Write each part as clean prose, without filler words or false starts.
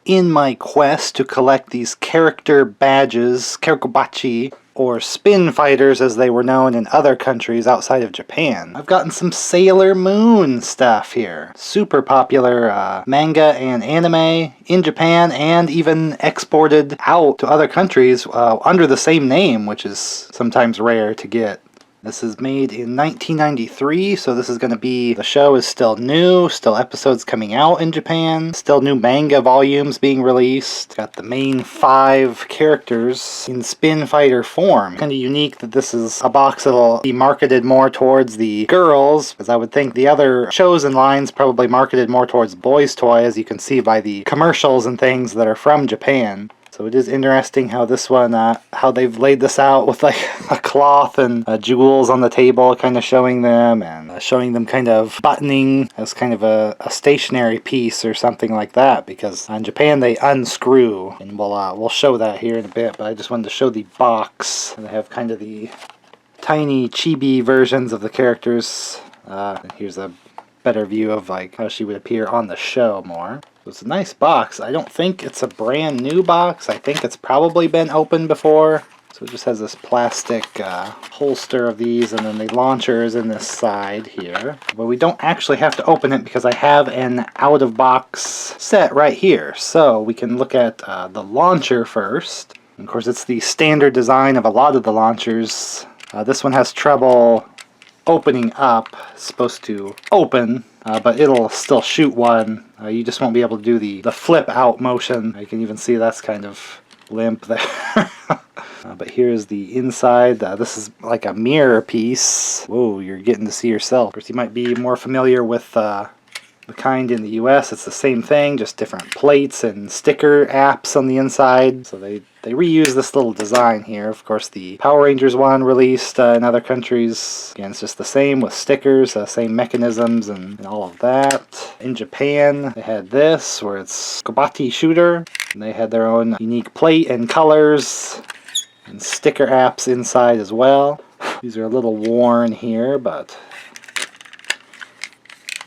in my quest to collect these character badges, Charakobatti, or spin fighters as they were known in other countries outside of Japan. I've gotten some Sailor Moon stuff here. Super popular manga and anime in Japan, and even exported out to other countries under the same name, which is sometimes rare to get. This is made in 1993, so this is going to be, the show is still new, still episodes coming out in Japan, still new manga volumes being released. Got the main 5 characters in spin fighter form. Kind of unique that this is a box that'll be marketed more towards the girls, because I would think the other shows and lines probably marketed more towards boys' toy, as you can see by the commercials and things that are from Japan. So it is interesting how this one, how they've laid this out with like a cloth and jewels on the table, kind of showing them, and showing them kind of buttoning as kind of a stationary piece or something like that, because in Japan they unscrew, and we'll show that here in a bit, but I just wanted to show the box. And they have kind of the tiny chibi versions of the characters. And here's a better view of like how she would appear on the show more. It's a nice box. I don't think it's a brand new box. I think it's probably been opened before. So it just has this plastic holster of these, and then the launcher is in this side here. But we don't actually have to open it because I have an out-of-box set right here. So we can look at the launcher first. And of course, it's the standard design of a lot of the launchers. This one has trouble opening up. It's supposed to open, but it'll still shoot one. You just won't be able to do the flip out motion. You can even see that's kind of limp there. But here's the inside. This is like a mirror piece. Whoa, you're getting to see yourself. Of course, you might be more familiar with the kind in the US. It's the same thing, just different plates and sticker apps on the inside. So they reuse this little design here. Of course, the Power Rangers one released in other countries. Again, it's just the same with stickers, same mechanisms and all of that. In Japan, they had this, where it's Charabobatti shooter. And they had their own unique plate and colors and sticker apps inside as well. These are a little worn here, but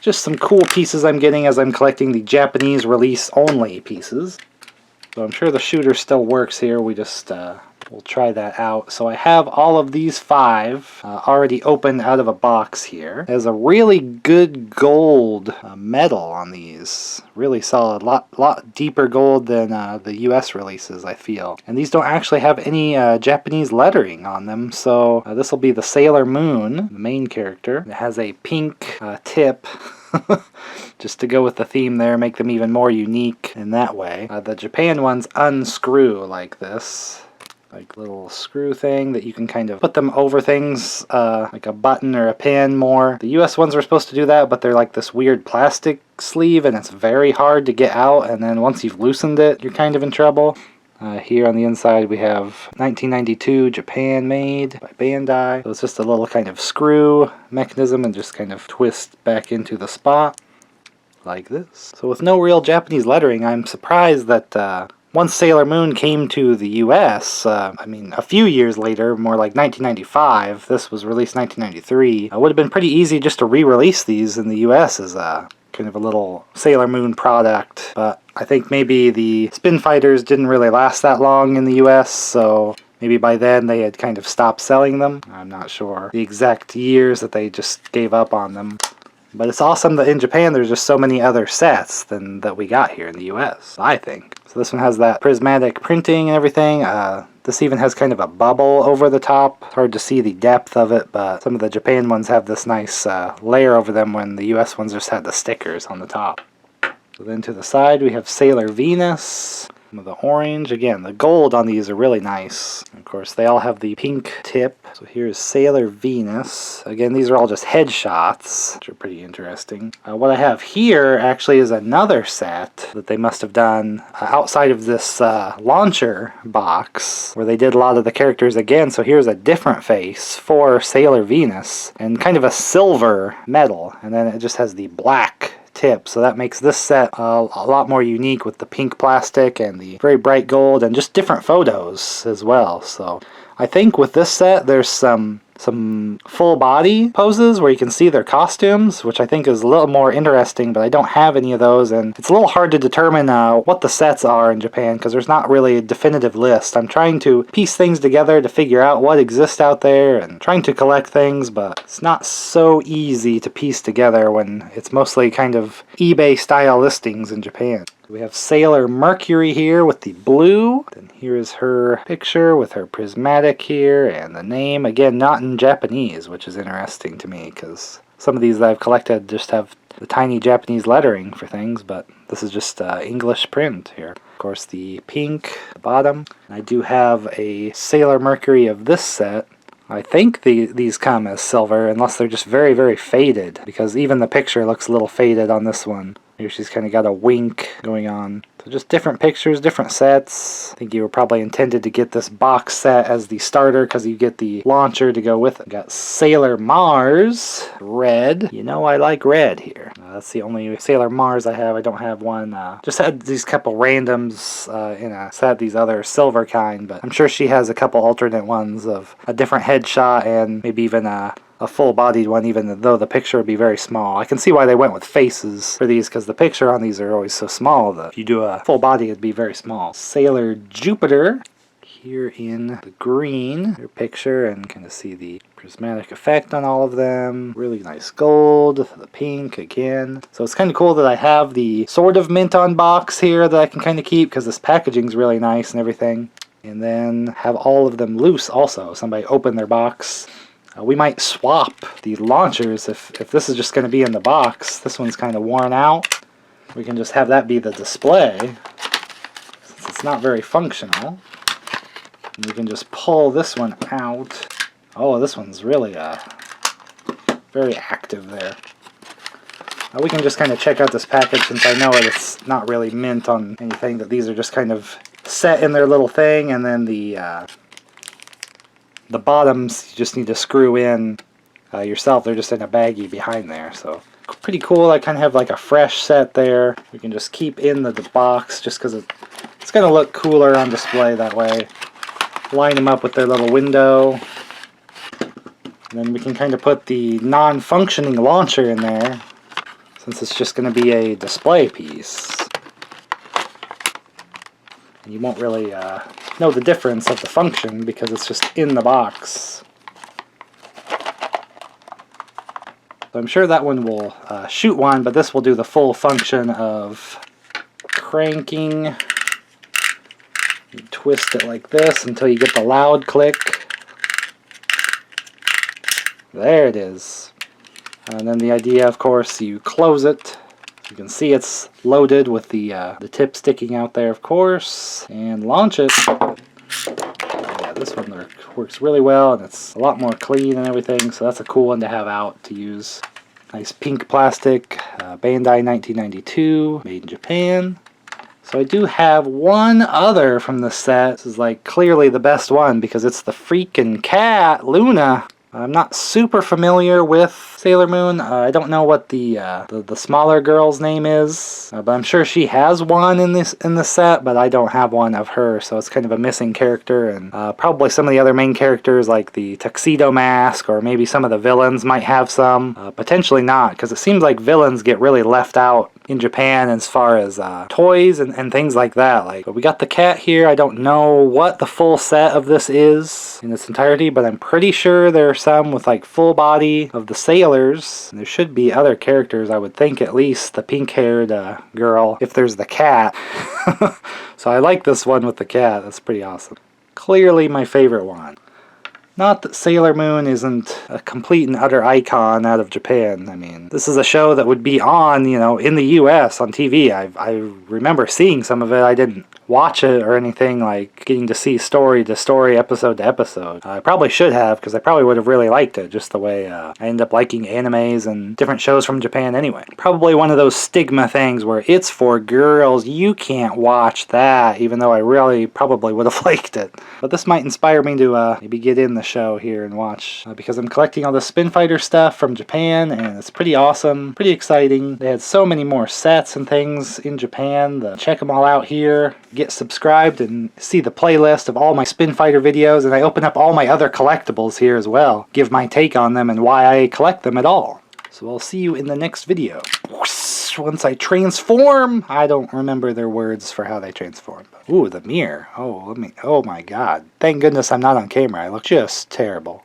just some cool pieces I'm getting as I'm collecting the Japanese release only pieces. So I'm sure the shooter still works here. We just we'll try that out. So I have all of these 5 already opened out of a box here. It has a really good gold metal on these. Really solid. Lot deeper gold than the US releases, I feel. And these don't actually have any Japanese lettering on them. So this will be the Sailor Moon, the main character. It has a pink tip. Just to go with the theme there, make them even more unique in that way. The Japan ones unscrew like this. Like little screw thing that you can kind of put them over things, like a button or a pin more. The US ones were supposed to do that, but they're like this weird plastic sleeve, and it's very hard to get out, and then once you've loosened it, you're kind of in trouble. Here on the inside we have 1992 Japan made by Bandai. So it's just a little kind of screw mechanism and just kind of twist back into the spot like this. So with no real Japanese lettering, I'm surprised that once Sailor Moon came to the US, I mean a few years later, more like 1995, this was released 1993, it would have been pretty easy just to re-release these in the US as kind of a little Sailor Moon product, but I think maybe the spin fighters didn't really last that long in the US, so maybe by then they had kind of stopped selling them. I'm not sure the exact years that they just gave up on them. But it's awesome that in Japan there's just so many other sets than that we got here in the US, I think. So this one has that prismatic printing and everything. This even has kind of a bubble over the top. It's hard to see the depth of it, but some of the Japan ones have this nice layer over them when the US ones just had the stickers on the top. So then to the side we have Sailor Venus. Some of the orange. Again, the gold on these are really nice. Of course, they all have the pink tip. So here's Sailor Venus. Again, these are all just headshots, which are pretty interesting. What I have here actually is another set that they must have done outside of this launcher box, where they did a lot of the characters again. So here's a different face for Sailor Venus, and kind of a silver metal, and then it just has the black tip, so that makes this set a lot more unique with the pink plastic and the very bright gold and just different photos as well. So I think with this set there's some some full body poses where you can see their costumes, which I think is a little more interesting, but I don't have any of those, and it's a little hard to determine what the sets are in Japan because there's not really a definitive list. I'm trying to piece things together to figure out what exists out there and trying to collect things, but it's not so easy to piece together when it's mostly kind of eBay style listings in Japan. We have Sailor Mercury here with the blue. Then here is her picture with her prismatic here and the name. Again, not in Japanese, which is interesting to me because some of these that I've collected just have the tiny Japanese lettering for things, but this is just English print here. Of course, the pink at the bottom. I do have a Sailor Mercury of this set. I think these come as silver, unless they're just very, very faded, because even the picture looks a little faded on this one. Here she's kind of got a wink going on. So just different pictures, different sets. I think you were probably intended to get this box set as the starter because you get the launcher to go with it. Got Sailor Mars, red. You know I like red here. That's the only Sailor Mars I have. I don't have one. Just had these couple randoms in a set, these other silver kind, but I'm sure she has a couple alternate ones of a different headshot and maybe even a full-bodied one, even though the picture would be very small. I can see why they went with faces for these, because the picture on these are always so small that if you do a full body, it'd be very small. Sailor Jupiter, here in the green, their picture, and kind of see the prismatic effect on all of them. Really nice gold, the pink again. So it's kind of cool that I have the sort of mint on box here that I can kind of keep, because this packaging's really nice and everything. And then have all of them loose also. Somebody open their box. We might swap the launchers if this is just going to be in the box. This one's kind of worn out. We can just have that be the display, since it's not very functional. And we can just pull this one out. Oh, this one's really very active there. We can just kind of check out this package, since I know it's not really mint on anything, that these are just kind of set in their little thing, and then the bottoms you just need to screw in yourself. They're just in a baggie behind there, so pretty cool. I kind of have like a fresh set there. We can just keep in the box just because it's going to look cooler on display that way. Line them up with their little window. And then we can kind of put the non-functioning launcher in there, since it's just going to be a display piece. And you won't really know the difference of the function because it's just in the box. So I'm sure that one will shoot one, but this will do the full function of cranking. You twist it like this until you get the loud click. There it is. And then the idea, of course, you close it. You can see it's loaded with the tip sticking out there, of course, and launch it. Yeah, this one works really well, and it's a lot more clean and everything, so that's a cool one to have out to use. Nice pink plastic, Bandai 1992, made in Japan. So I do have one other from the set. This is like clearly the best one because it's the freaking cat, Luna. I'm not super familiar with Sailor Moon. I don't know what the smaller girl's name is, but I'm sure she has one in the set, but I don't have one of her, so it's kind of a missing character. And probably some of the other main characters, like the Tuxedo Mask, or maybe some of the villains might have some. Potentially not, because it seems like villains get really left out in Japan as far as toys and things like that. But we got the cat here. I don't know what the full set of this is in its entirety, but I'm pretty sure there are some with like full body of the sailors. And there should be other characters, I would think, at least the pink-haired girl, if there's the cat. So I like this one with the cat. That's pretty awesome. Clearly my favorite one. Not that Sailor Moon isn't a complete and utter icon out of Japan. I mean, this is a show that would be on, in the US on TV. I remember seeing some of it. I didn't watch it or anything, like getting to see story to story, episode to episode. I probably should have, because I probably would have really liked it, just the way I end up liking animes and different shows from Japan anyway. Probably one of those stigma things where it's for girls, you can't watch that, even though I really probably would have liked it. But this might inspire me to maybe get in the show here and watch because I'm collecting all the Spin Fighter stuff from Japan, and it's pretty awesome, pretty exciting. They had so many more sets and things in Japan. Check them all out here. Get subscribed and see the playlist of all my Spin Fighter videos, and I open up all my other collectibles here as well. Give my take on them and why I collect them at all. So I'll see you in the next video. Once I transform, I don't remember their words for how they transform. Ooh, the mirror. Oh, oh my god. Thank goodness I'm not on camera. I look just terrible.